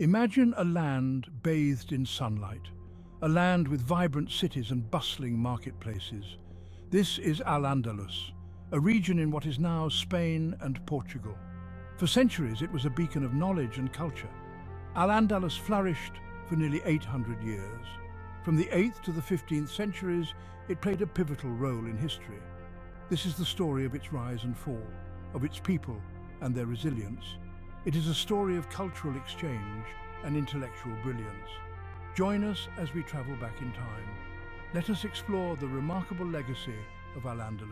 Imagine a land bathed in sunlight, a land with vibrant cities and bustling marketplaces. This is Al-Andalus, a region in what is now Spain and Portugal. For centuries, it was a beacon of knowledge and culture. Al-Andalus flourished for nearly 800 years. From the 8th to the 15th centuries, it played a pivotal role in history. This is the story of its rise and fall, of its people and their resilience. It is a story of cultural exchange and intellectual brilliance. Join us as we travel back in time. Let us explore the remarkable legacy of Al-Andalus.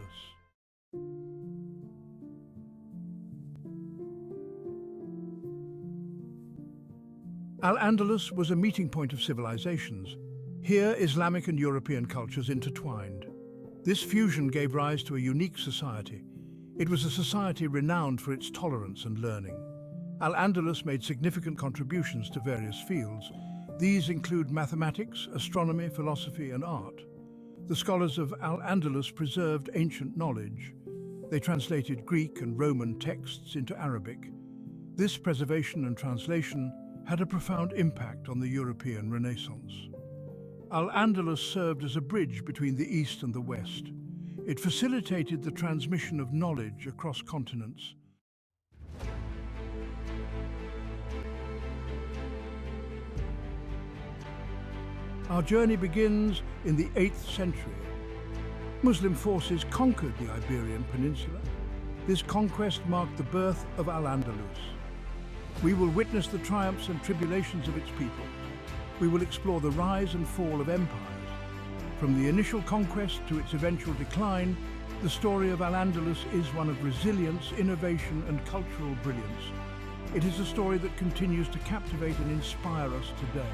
Al-Andalus was a meeting point of civilizations. Here, Islamic and European cultures intertwined. This fusion gave rise to a unique society. It was a society renowned for its tolerance and learning. Al-Andalus made significant contributions to various fields. These include mathematics, astronomy, philosophy, and art. The scholars of Al-Andalus preserved ancient knowledge. They translated Greek and Roman texts into Arabic. This preservation and translation had a profound impact on the European Renaissance. Al-Andalus served as a bridge between the East and the West. It facilitated the transmission of knowledge across continents. Our journey begins in the 8th century. Muslim forces conquered the Iberian Peninsula. This conquest marked the birth of Al-Andalus. We will witness the triumphs and tribulations of its people. We will explore the rise and fall of empires. From the initial conquest to its eventual decline, the story of Al-Andalus is one of resilience, innovation, and cultural brilliance. It is a story that continues to captivate and inspire us today.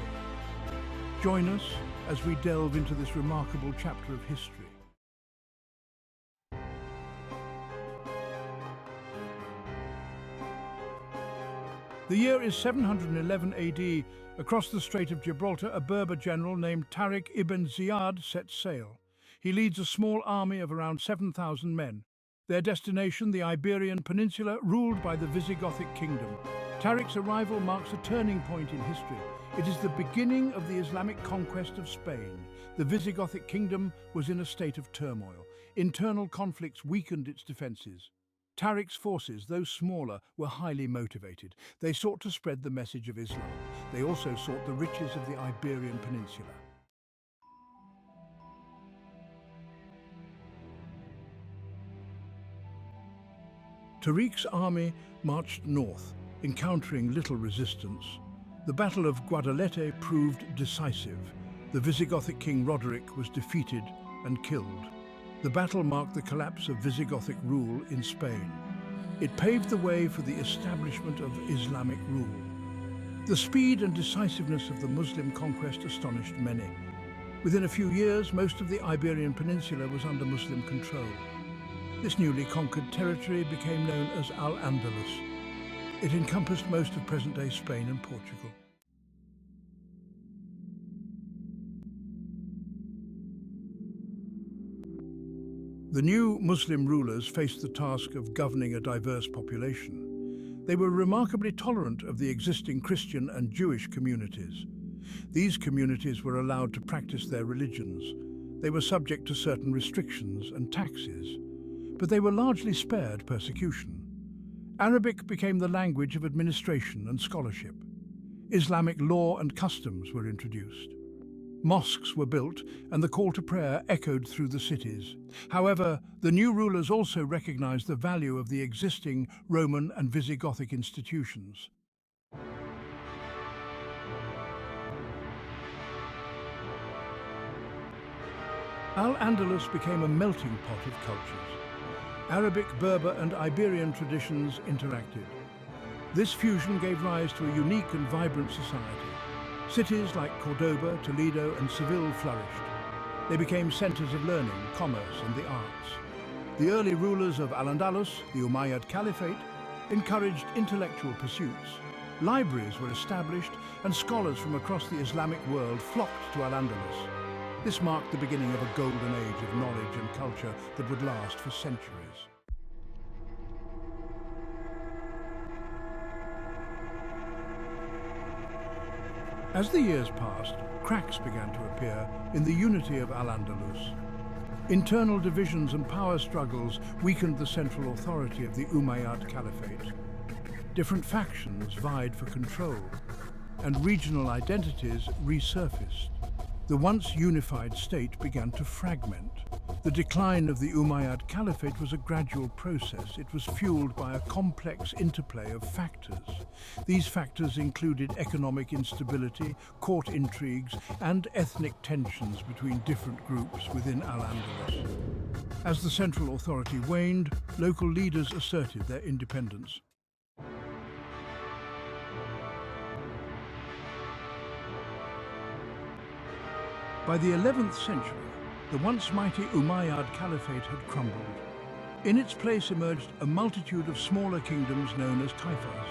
Join us as we delve into this remarkable chapter of history. The year is 711 AD. Across the Strait of Gibraltar, a Berber general named Tariq ibn Ziyad sets sail. He leads a small army of around 7,000 men. Their destination, the Iberian Peninsula, ruled by the Visigothic kingdom. Tariq's arrival marks a turning point in history. It is the beginning of the Islamic conquest of Spain. The Visigothic kingdom was in a state of turmoil. Internal conflicts weakened its defenses. Tariq's forces, though smaller, were highly motivated. They sought to spread the message of Islam. They also sought the riches of the Iberian Peninsula. Tariq's army marched north, encountering little resistance. The Battle of Guadalete proved decisive. The Visigothic king Roderick was defeated and killed. The battle marked the collapse of Visigothic rule in Spain. It paved the way for the establishment of Islamic rule. The speed and decisiveness of the Muslim conquest astonished many. Within a few years, most of the Iberian Peninsula was under Muslim control. This newly conquered territory became known as Al-Andalus. It encompassed most of present-day Spain and Portugal. The new Muslim rulers faced the task of governing a diverse population. They were remarkably tolerant of the existing Christian and Jewish communities. These communities were allowed to practice their religions. They were subject to certain restrictions and taxes, but they were largely spared persecution. Arabic became the language of administration and scholarship. Islamic law and customs were introduced. Mosques were built, and the call to prayer echoed through the cities. However, the new rulers also recognized the value of the existing Roman and Visigothic institutions. Al-Andalus became a melting pot of cultures. Arabic, Berber, and Iberian traditions interacted. This fusion gave rise to a unique and vibrant society. Cities like Córdoba, Toledo, and Seville flourished. They became centers of learning, commerce, and the arts. The early rulers of Al-Andalus, the Umayyad Caliphate, encouraged intellectual pursuits. Libraries were established, and scholars from across the Islamic world flocked to Al-Andalus. This marked the beginning of a golden age of knowledge and culture that would last for centuries. As the years passed, cracks began to appear in the unity of Al-Andalus. Internal divisions and power struggles weakened the central authority of the Umayyad Caliphate. Different factions vied for control, and regional identities resurfaced. The once unified state began to fragment. The decline of the Umayyad Caliphate was a gradual process. It was fueled by a complex interplay of factors. These factors included economic instability, court intrigues, and ethnic tensions between different groups within Al-Andalus. As the central authority waned, local leaders asserted their independence. By the 11th century, the once mighty Umayyad Caliphate had crumbled. In its place emerged a multitude of smaller kingdoms known as taifas.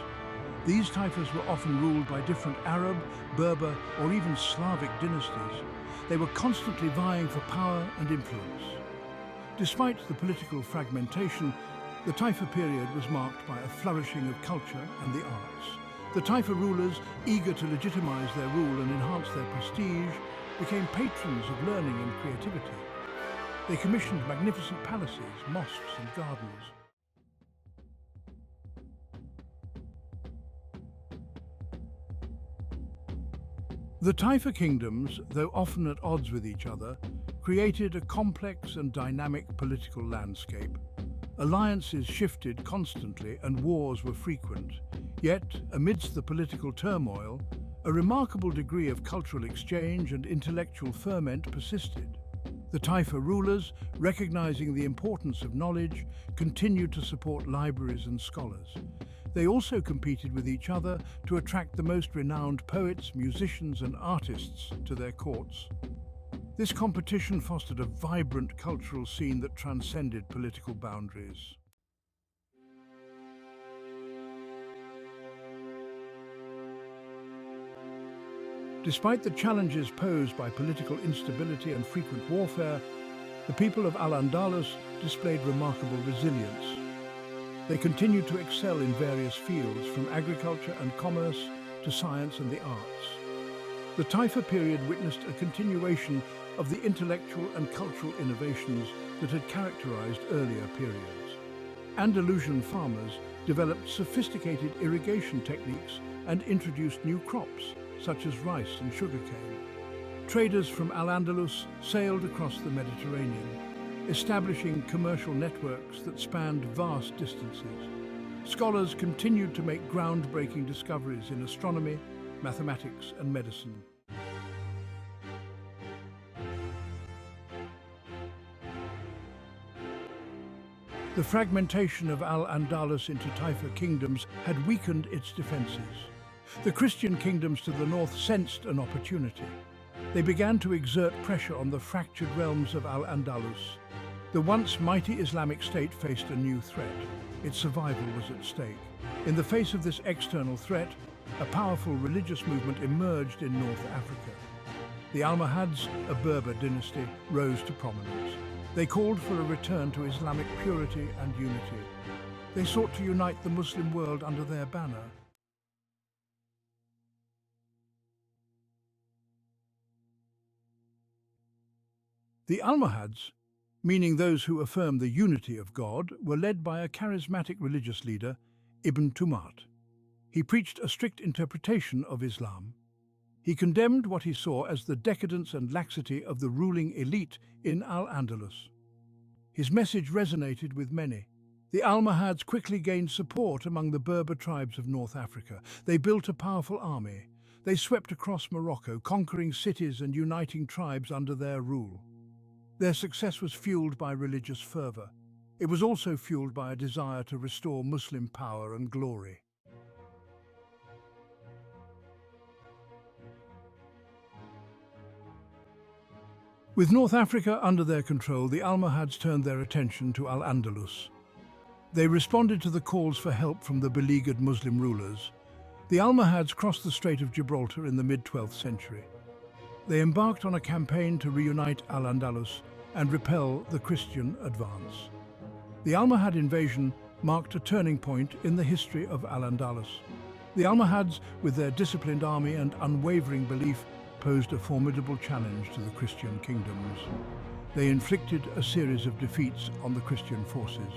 These taifas were often ruled by different Arab, Berber, or even Slavic dynasties. They were constantly vying for power and influence. Despite the political fragmentation, the taifa period was marked by a flourishing of culture and the arts. The taifa rulers, eager to legitimize their rule and enhance their prestige, became patrons of learning and creativity. They commissioned magnificent palaces, mosques, and gardens. The taifa kingdoms, though often at odds with each other, created a complex and dynamic political landscape. Alliances shifted constantly and wars were frequent. Yet, amidst the political turmoil, a remarkable degree of cultural exchange and intellectual ferment persisted. The taifa rulers, recognizing the importance of knowledge, continued to support libraries and scholars. They also competed with each other to attract the most renowned poets, musicians, and artists to their courts. This competition fostered a vibrant cultural scene that transcended political boundaries. Despite the challenges posed by political instability and frequent warfare, the people of Al-Andalus displayed remarkable resilience. They continued to excel in various fields, from agriculture and commerce to science and the arts. The taifa period witnessed a continuation of the intellectual and cultural innovations that had characterized earlier periods. Andalusian farmers developed sophisticated irrigation techniques and introduced new crops, such as rice and sugarcane. Traders from Al-Andalus sailed across the Mediterranean, establishing commercial networks that spanned vast distances. Scholars continued to make groundbreaking discoveries in astronomy, mathematics, and medicine. The fragmentation of Al-Andalus into taifa kingdoms had weakened its defenses. The Christian kingdoms to the north sensed an opportunity. They began to exert pressure on the fractured realms of Al-Andalus. The once mighty Islamic State faced a new threat. Its survival was at stake. In the face of this external threat, a powerful religious movement emerged in North Africa. The Almohads, a Berber dynasty, rose to prominence. They called for a return to Islamic purity and unity. They sought to unite the Muslim world under their banner. The Almohads, meaning those who affirm the unity of God, were led by a charismatic religious leader, Ibn Tumat. He preached a strict interpretation of Islam. He condemned what he saw as the decadence and laxity of the ruling elite in Al-Andalus. His message resonated with many. The Almohads quickly gained support among the Berber tribes of North Africa. They built a powerful army. They swept across Morocco, conquering cities and uniting tribes under their rule. Their success was fueled by religious fervor. It was also fueled by a desire to restore Muslim power and glory. With North Africa under their control, the Almohads turned their attention to Al-Andalus. They responded to the calls for help from the beleaguered Muslim rulers. The Almohads crossed the Strait of Gibraltar in the mid-12th century. They embarked on a campaign to reunite Al-Andalus and repel the Christian advance. The Almohad invasion marked a turning point in the history of Al-Andalus. The Almohads, with their disciplined army and unwavering belief, posed a formidable challenge to the Christian kingdoms. They inflicted a series of defeats on the Christian forces.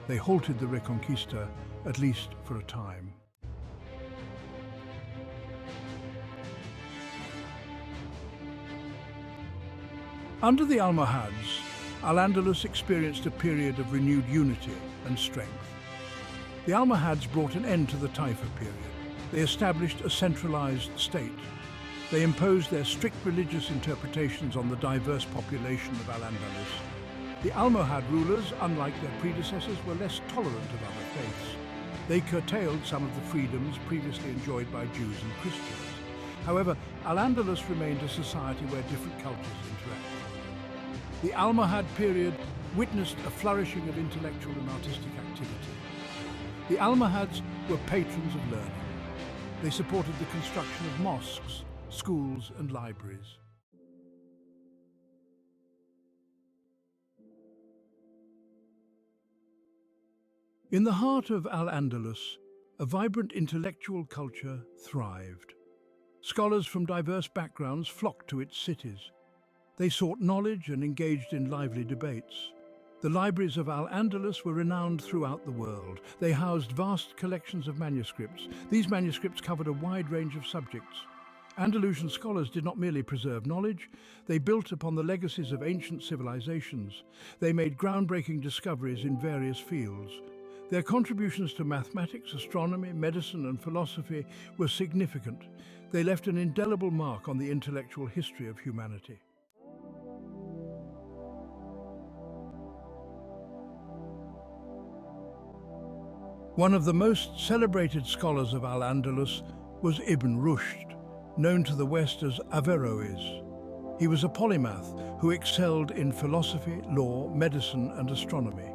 They halted the Reconquista, at least for a time. Under the Almohads, Al-Andalus experienced a period of renewed unity and strength. The Almohads brought an end to the Taifa period. They established a centralized state. They imposed their strict religious interpretations on the diverse population of Al-Andalus. The Almohad rulers, unlike their predecessors, were less tolerant of other faiths. They curtailed some of the freedoms previously enjoyed by Jews and Christians. However, Al-Andalus remained a society where different cultures interacted. The Almohad period witnessed a flourishing of intellectual and artistic activity. The Almohads were patrons of learning. They supported the construction of mosques, schools and libraries. In the heart of Al-Andalus, a vibrant intellectual culture thrived. Scholars from diverse backgrounds flocked to its cities. They sought knowledge and engaged in lively debates. The libraries of Al-Andalus were renowned throughout the world. They housed vast collections of manuscripts. These manuscripts covered a wide range of subjects. Andalusian scholars did not merely preserve knowledge, they built upon the legacies of ancient civilizations. They made groundbreaking discoveries in various fields. Their contributions to mathematics, astronomy, medicine and philosophy were significant. They left an indelible mark on the intellectual history of humanity. One of the most celebrated scholars of Al-Andalus was Ibn Rushd, known to the West as Averroes. He was a polymath who excelled in philosophy, law, medicine and astronomy.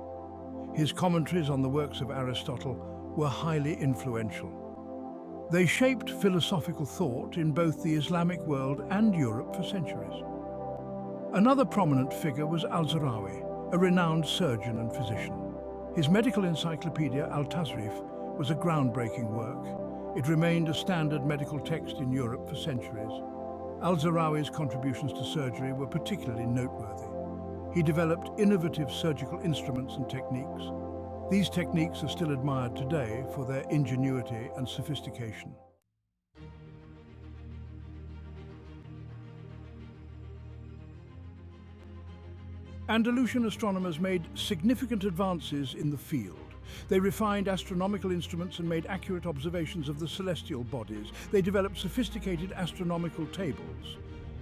His commentaries on the works of Aristotle were highly influential. They shaped philosophical thought in both the Islamic world and Europe for centuries. Another prominent figure was Al-Zarawi, a renowned surgeon and physician. His medical encyclopedia, Al-Tasrif, was a groundbreaking work. It remained a standard medical text in Europe for centuries. Al-Zarawi's contributions to surgery were particularly noteworthy. He developed innovative surgical instruments and techniques. These techniques are still admired today for their ingenuity and sophistication. Andalusian astronomers made significant advances in the field. They refined astronomical instruments and made accurate observations of the celestial bodies. They developed sophisticated astronomical tables.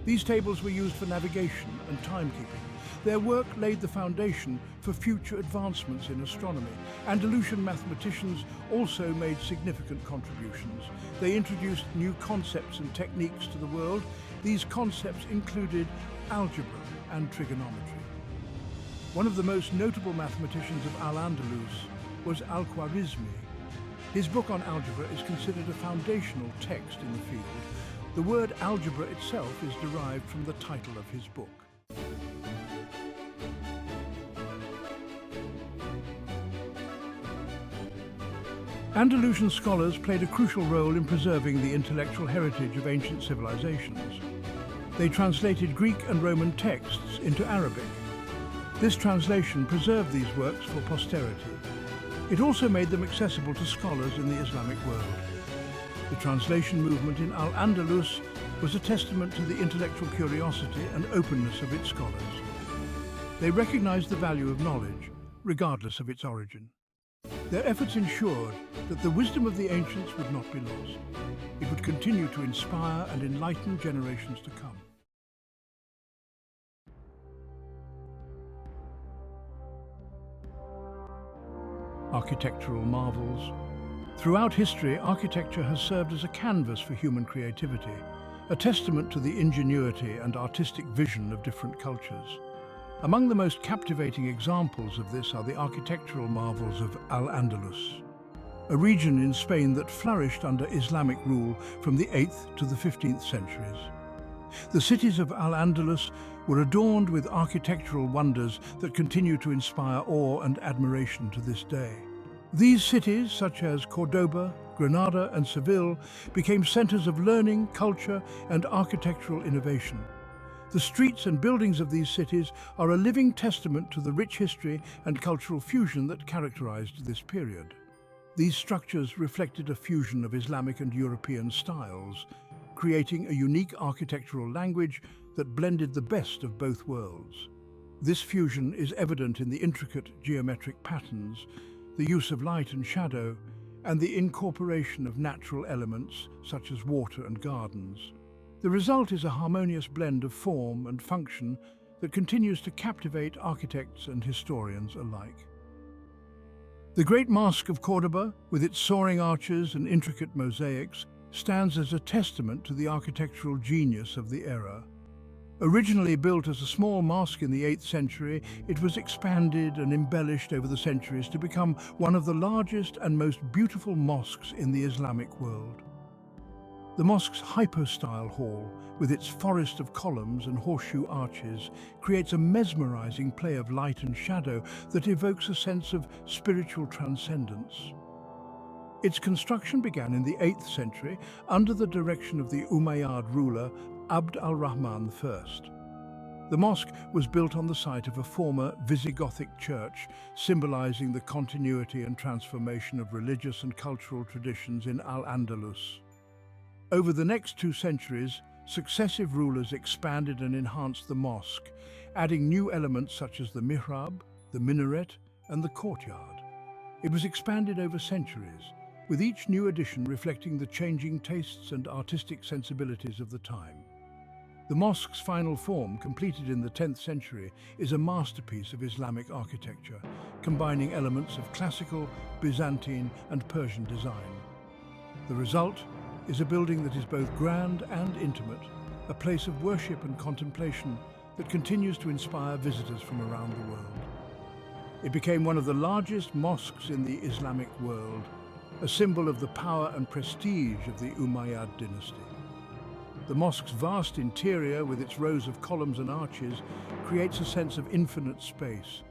These tables were used for navigation and timekeeping. Their work laid the foundation for future advancements in astronomy. Andalusian mathematicians also made significant contributions. They introduced new concepts and techniques to the world. These concepts included algebra and trigonometry. One of the most notable mathematicians of Al-Andalus was Al-Khwarizmi. His book on algebra is considered a foundational text in the field. The word algebra itself is derived from the title of his book. Andalusian scholars played a crucial role in preserving the intellectual heritage of ancient civilizations. They translated Greek and Roman texts into Arabic. This translation preserved these works for posterity. It also made them accessible to scholars in the Islamic world. The translation movement in Al-Andalus was a testament to the intellectual curiosity and openness of its scholars. They recognized the value of knowledge, regardless of its origin. Their efforts ensured that the wisdom of the ancients would not be lost. It would continue to inspire and enlighten generations to come. Architectural marvels. Throughout history, architecture has served as a canvas for human creativity, a testament to the ingenuity and artistic vision of different cultures. Among the most captivating examples of this are the architectural marvels of Al-Andalus, a region in Spain that flourished under Islamic rule from the 8th to the 15th centuries. The cities of Al-Andalus were adorned with architectural wonders that continue to inspire awe and admiration to this day. These cities, such as Cordoba, Granada and Seville, became centers of learning, culture and architectural innovation. The streets and buildings of these cities are a living testament to the rich history and cultural fusion that characterized this period. These structures reflected a fusion of Islamic and European styles, creating a unique architectural language that blended the best of both worlds. This fusion is evident in the intricate geometric patterns, the use of light and shadow, and the incorporation of natural elements such as water and gardens. The result is a harmonious blend of form and function that continues to captivate architects and historians alike. The Great Mosque of Córdoba, with its soaring arches and intricate mosaics, stands as a testament to the architectural genius of the era. Originally built as a small mosque in the 8th century, it was expanded and embellished over the centuries to become one of the largest and most beautiful mosques in the Islamic world. The mosque's hypostyle hall, with its forest of columns and horseshoe arches, creates a mesmerizing play of light and shadow that evokes a sense of spiritual transcendence. Its construction began in the 8th century under the direction of the Umayyad ruler Abd al-Rahman I. The mosque was built on the site of a former Visigothic church, symbolizing the continuity and transformation of religious and cultural traditions in Al-Andalus. Over the next 2 centuries, successive rulers expanded and enhanced the mosque, adding new elements such as the mihrab, the minaret, and the courtyard. It was expanded over centuries, with each new addition reflecting the changing tastes and artistic sensibilities of the time. The mosque's final form, completed in the 10th century, is a masterpiece of Islamic architecture, combining elements of classical, Byzantine, and Persian design. The result is a building that is both grand and intimate, a place of worship and contemplation that continues to inspire visitors from around the world. It became one of the largest mosques in the Islamic world, a symbol of the power and prestige of the Umayyad dynasty. The mosque's vast interior, with its rows of columns and arches, creates a sense of infinite space,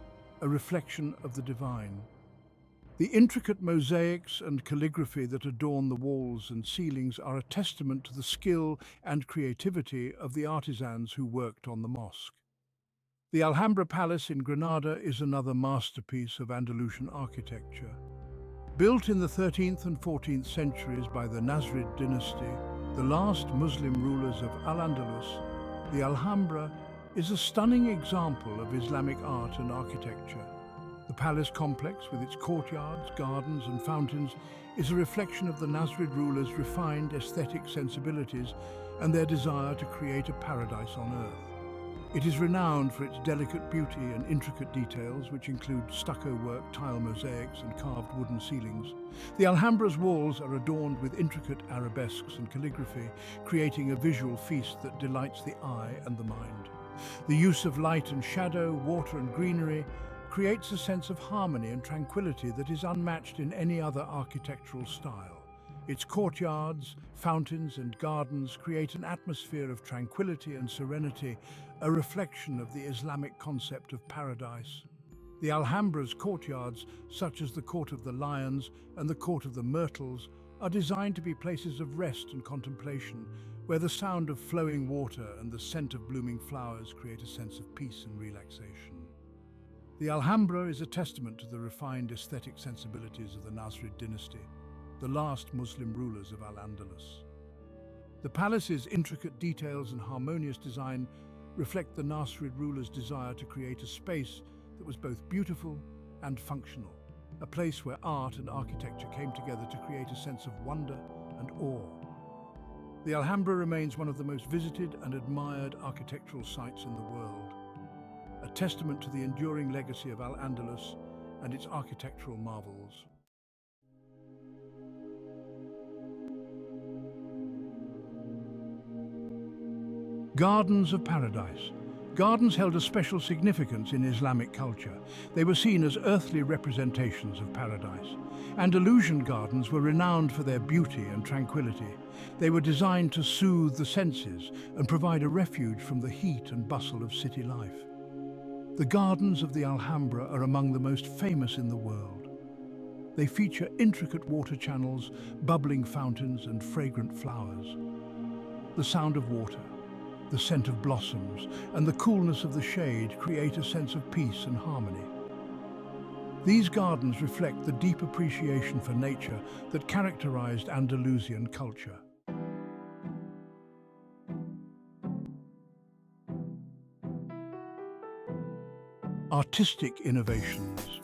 a reflection of the divine. The intricate mosaics and calligraphy that adorn the walls and ceilings are a testament to the skill and creativity of the artisans who worked on the mosque. The Alhambra Palace in Granada is another masterpiece of Andalusian architecture. Built in the 13th and 14th centuries by the Nasrid dynasty, the last Muslim rulers of Al-Andalus, the Alhambra is a stunning example of Islamic art and architecture. The palace complex, with its courtyards, gardens and fountains, is a reflection of the Nasrid rulers' refined aesthetic sensibilities and their desire to create a paradise on earth. It is renowned for its delicate beauty and intricate details, which include stucco work, tile mosaics and carved wooden ceilings. The Alhambra's walls are adorned with intricate arabesques and calligraphy, creating a visual feast that delights the eye and the mind. The use of light and shadow, water and greenery creates a sense of harmony and tranquility that is unmatched in any other architectural style. Its courtyards, fountains and gardens create an atmosphere of tranquility and serenity, a reflection of the Islamic concept of paradise. The Alhambra's courtyards, such as the Court of the Lions and the Court of the Myrtles, are designed to be places of rest and contemplation, where the sound of flowing water and the scent of blooming flowers create a sense of peace and relaxation. The Alhambra is a testament to the refined aesthetic sensibilities of the Nasrid dynasty, the last Muslim rulers of Al-Andalus. The palace's intricate details and harmonious design reflect the Nasrid rulers' desire to create a space that was both beautiful and functional, a place where art and architecture came together to create a sense of wonder and awe. The Alhambra remains one of the most visited and admired architectural sites in the world, a testament to the enduring legacy of Al-Andalus and its architectural marvels. Gardens of Paradise. Gardens held a special significance in Islamic culture. They were seen as earthly representations of paradise. Andalusian gardens were renowned for their beauty and tranquility. They were designed to soothe the senses and provide a refuge from the heat and bustle of city life. The gardens of the Alhambra are among the most famous in the world. They feature intricate water channels, bubbling fountains and fragrant flowers. The sound of water, the scent of blossoms, and the coolness of the shade create a sense of peace and harmony. These gardens reflect the deep appreciation for nature that characterized Andalusian culture. Artistic innovations.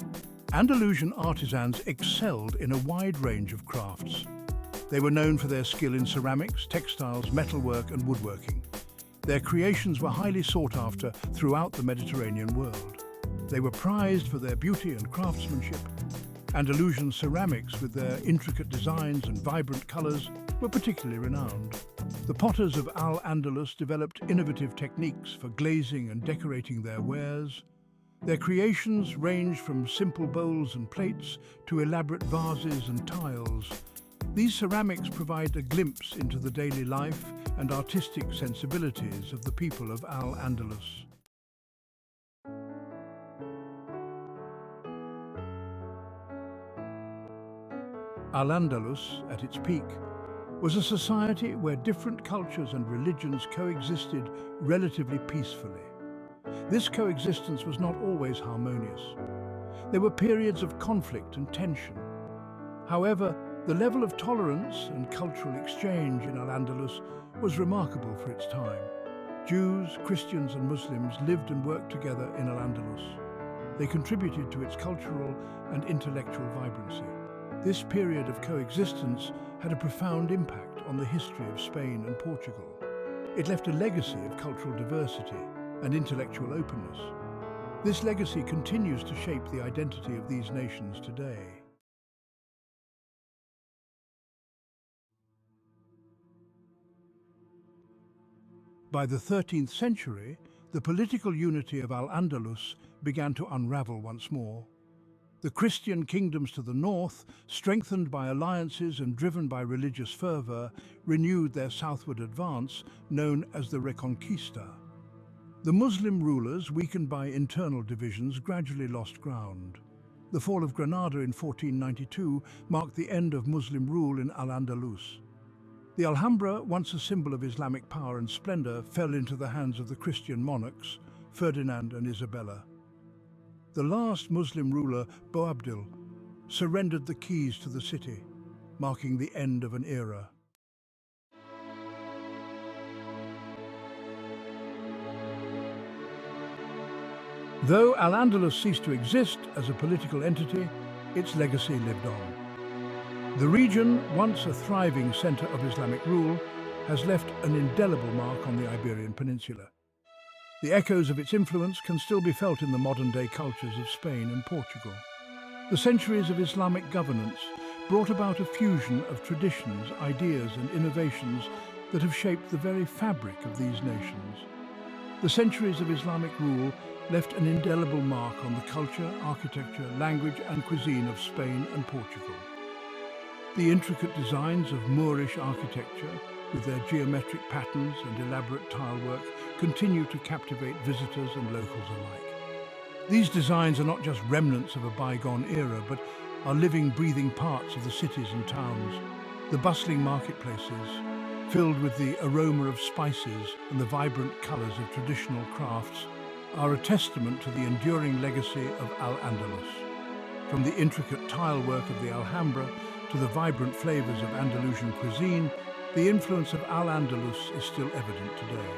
Andalusian artisans excelled in a wide range of crafts. They were known for their skill in ceramics, textiles, metalwork, and woodworking. Their creations were highly sought after throughout the Mediterranean world. They were prized for their beauty and craftsmanship. Andalusian ceramics, with their intricate designs and vibrant colors, were particularly renowned. The potters of Al-Andalus developed innovative techniques for glazing and decorating their wares. Their creations ranged from simple bowls and plates to elaborate vases and tiles. These ceramics provide a glimpse into the daily life and artistic sensibilities of the people of Al-Andalus. Al-Andalus, at its peak, was a society where different cultures and religions coexisted relatively peacefully. This coexistence was not always harmonious. There were periods of conflict and tension. However, the level of tolerance and cultural exchange in Al-Andalus was remarkable for its time. Jews, Christians and Muslims lived and worked together in Al-Andalus. They contributed to its cultural and intellectual vibrancy. This period of coexistence had a profound impact on the history of Spain and Portugal. It left a legacy of cultural diversity and intellectual openness. This legacy continues to shape the identity of these nations today. By the 13th century, the political unity of Al-Andalus began to unravel once more. The Christian kingdoms to the north, strengthened by alliances and driven by religious fervor, renewed their southward advance, known as the Reconquista. The Muslim rulers, weakened by internal divisions, gradually lost ground. The fall of Granada in 1492 marked the end of Muslim rule in Al-Andalus. The Alhambra, once a symbol of Islamic power and splendor, fell into the hands of the Christian monarchs, Ferdinand and Isabella. The last Muslim ruler, Boabdil, surrendered the keys to the city, marking the end of an era. Though Al-Andalus ceased to exist as a political entity, its legacy lived on. The region, once a thriving center of Islamic rule, has left an indelible mark on the Iberian Peninsula. The echoes of its influence can still be felt in the modern-day cultures of Spain and Portugal. The centuries of Islamic governance brought about a fusion of traditions, ideas and innovations that have shaped the very fabric of these nations. The centuries of Islamic rule left an indelible mark on the culture, architecture, language and cuisine of Spain and Portugal. The intricate designs of Moorish architecture, with their geometric patterns and elaborate tilework, continue to captivate visitors and locals alike. These designs are not just remnants of a bygone era, but are living, breathing parts of the cities and towns. The bustling marketplaces, filled with the aroma of spices and the vibrant colors of traditional crafts, are a testament to the enduring legacy of Al-Andalus. From the intricate tilework of the Alhambra to the vibrant flavors of Andalusian cuisine, the influence of Al-Andalus is still evident today.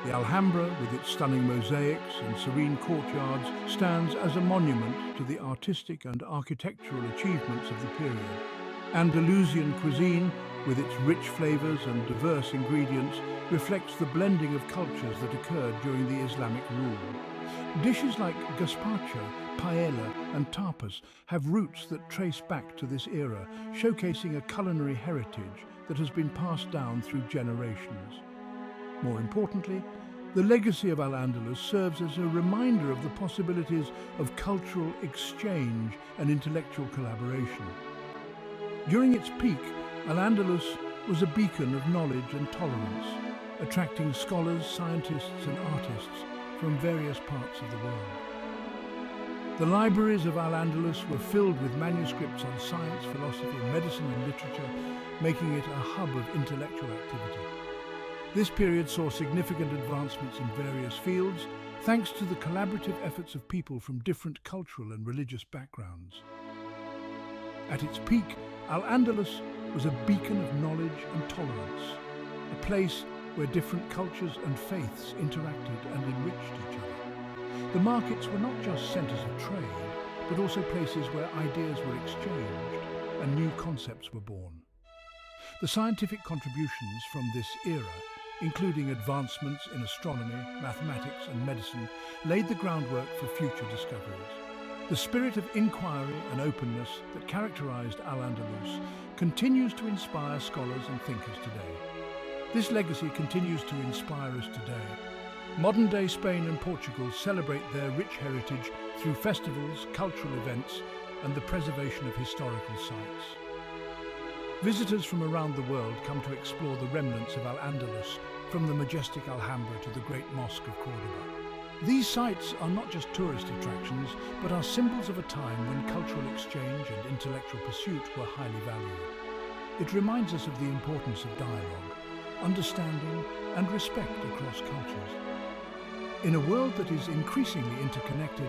The Alhambra, with its stunning mosaics and serene courtyards, stands as a monument to the artistic and architectural achievements of the period. Andalusian cuisine, with its rich flavors and diverse ingredients, reflects the blending of cultures that occurred during the Islamic rule. Dishes like gazpacho, paella and tapas have roots that trace back to this era, showcasing a culinary heritage that has been passed down through generations. More importantly, the legacy of Al-Andalus serves as a reminder of the possibilities of cultural exchange and intellectual collaboration. During its peak, Al-Andalus was a beacon of knowledge and tolerance, attracting scholars, scientists and artists from various parts of the world. The libraries of Al-Andalus were filled with manuscripts on science, philosophy, medicine and literature, making it a hub of intellectual activity. This period saw significant advancements in various fields, thanks to the collaborative efforts of people from different cultural and religious backgrounds. At its peak, Al-Andalus was a beacon of knowledge and tolerance, a place where different cultures and faiths interacted and enriched each other. The markets were not just centres of trade, but also places where ideas were exchanged and new concepts were born. The scientific contributions from this era, including advancements in astronomy, mathematics and medicine, laid the groundwork for future discoveries. The spirit of inquiry and openness that characterized Al-Andalus continues to inspire scholars and thinkers today. This legacy continues to inspire us today. Modern-day Spain and Portugal celebrate their rich heritage through festivals, cultural events, and the preservation of historical sites. Visitors from around the world come to explore the remnants of Al-Andalus, from the majestic Alhambra to the Great Mosque of Córdoba. These sites are not just tourist attractions, but are symbols of a time when cultural exchange and intellectual pursuit were highly valued. It reminds us of the importance of dialogue, understanding, and respect across cultures. In a world that is increasingly interconnected,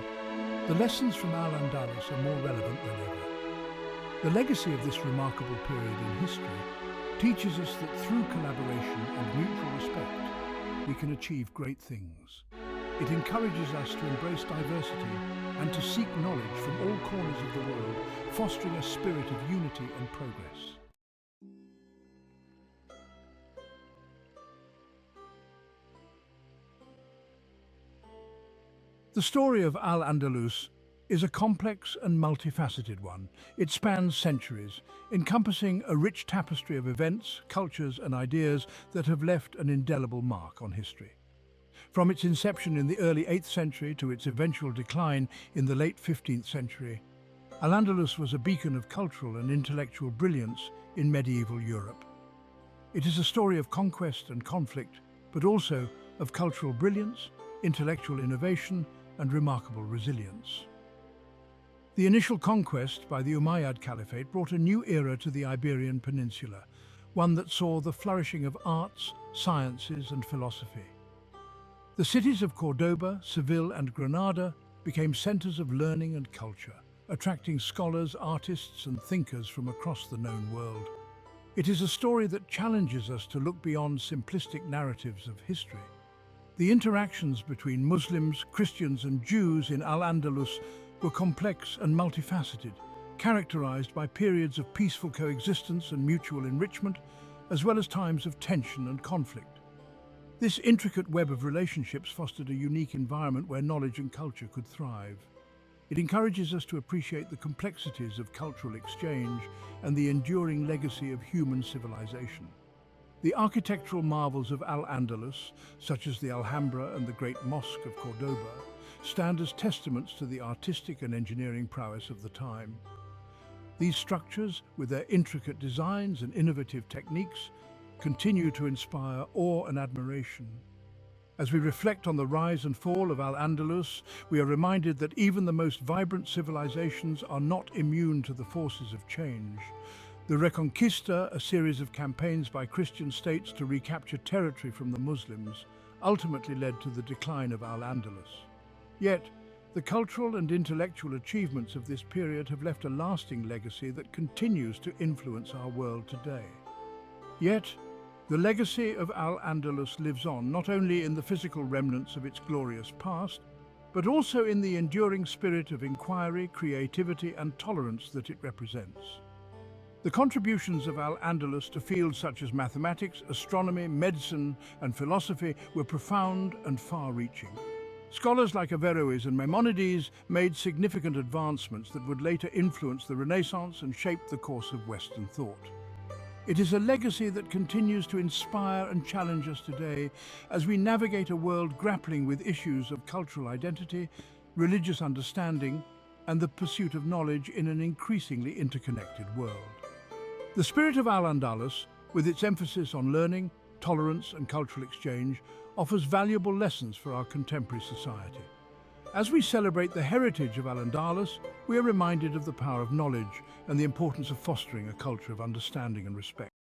the lessons from Al-Andalus are more relevant than ever. The legacy of this remarkable period in history teaches us that through collaboration and mutual respect, we can achieve great things. It encourages us to embrace diversity and to seek knowledge from all corners of the world, fostering a spirit of unity and progress. The story of Al-Andalus is a complex and multifaceted one. It spans centuries, encompassing a rich tapestry of events, cultures and ideas that have left an indelible mark on history. From its inception in the early 8th century to its eventual decline in the late 15th century, Al-Andalus was a beacon of cultural and intellectual brilliance in medieval Europe. It is a story of conquest and conflict, but also of cultural brilliance, intellectual innovation, and remarkable resilience. The initial conquest by the Umayyad Caliphate brought a new era to the Iberian Peninsula, one that saw the flourishing of arts, sciences, and philosophy. The cities of Córdoba, Seville, and Granada became centers of learning and culture, attracting scholars, artists, and thinkers from across the known world. It is a story that challenges us to look beyond simplistic narratives of history. The interactions between Muslims, Christians, and Jews in Al-Andalus were complex and multifaceted, characterized by periods of peaceful coexistence and mutual enrichment, as well as times of tension and conflict. This intricate web of relationships fostered a unique environment where knowledge and culture could thrive. It encourages us to appreciate the complexities of cultural exchange and the enduring legacy of human civilization. The architectural marvels of Al-Andalus, such as the Alhambra and the Great Mosque of Córdoba, stand as testaments to the artistic and engineering prowess of the time. These structures, with their intricate designs and innovative techniques, continue to inspire awe and admiration. As we reflect on the rise and fall of Al-Andalus, we are reminded that even the most vibrant civilizations are not immune to the forces of change. The Reconquista, a series of campaigns by Christian states to recapture territory from the Muslims, ultimately led to the decline of Al-Andalus. Yet, the cultural and intellectual achievements of this period have left a lasting legacy that continues to influence our world today. Yet, the legacy of Al-Andalus lives on not only in the physical remnants of its glorious past, but also in the enduring spirit of inquiry, creativity, and tolerance that it represents. The contributions of Al-Andalus to fields such as mathematics, astronomy, medicine, and philosophy were profound and far-reaching. Scholars like Averroes and Maimonides made significant advancements that would later influence the Renaissance and shape the course of Western thought. It is a legacy that continues to inspire and challenge us today as we navigate a world grappling with issues of cultural identity, religious understanding, and the pursuit of knowledge in an increasingly interconnected world. The spirit of Al-Andalus, with its emphasis on learning, tolerance, and cultural exchange, offers valuable lessons for our contemporary society. As we celebrate the heritage of Al-Andalus, we are reminded of the power of knowledge and the importance of fostering a culture of understanding and respect.